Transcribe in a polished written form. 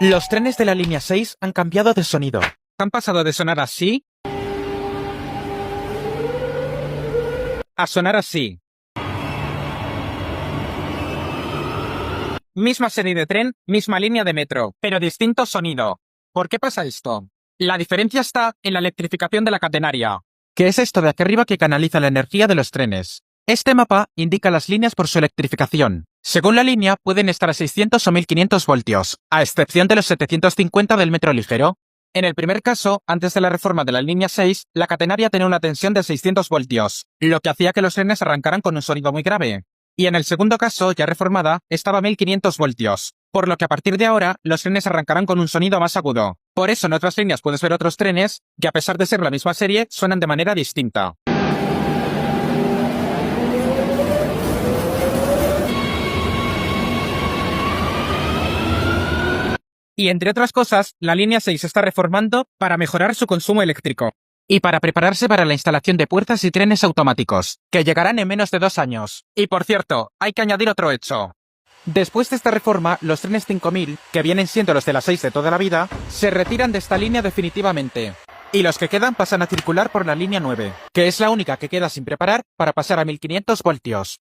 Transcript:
Los trenes de la línea 6 han cambiado de sonido. Han pasado de sonar así a sonar así. Misma serie de tren, misma línea de metro, pero distinto sonido. ¿Por qué pasa esto? La diferencia está en la electrificación de la catenaria, que es esto de aquí arriba que canaliza la energía de los trenes. Este mapa indica las líneas por su electrificación. Según la línea, pueden estar a 600 o 1500 voltios, a excepción de los 750 del metro ligero. En el primer caso, antes de la reforma de la línea 6, la catenaria tenía una tensión de 600 voltios, lo que hacía que los trenes arrancaran con un sonido muy grave. Y en el segundo caso, ya reformada, estaba a 1500 voltios, por lo que a partir de ahora, los trenes arrancarán con un sonido más agudo. Por eso en otras líneas puedes ver otros trenes que a pesar de ser la misma serie, suenan de manera distinta. Y entre otras cosas, la línea 6 se está reformando para mejorar su consumo eléctrico. Y para prepararse para la instalación de puertas y trenes automáticos, que llegarán en menos de 2 años. Y por cierto, hay que añadir otro hecho. Después de esta reforma, los trenes 5000, que vienen siendo los de la 6 de toda la vida, se retiran de esta línea definitivamente. Y los que quedan pasan a circular por la línea 9, que es la única que queda sin preparar para pasar a 1500 voltios.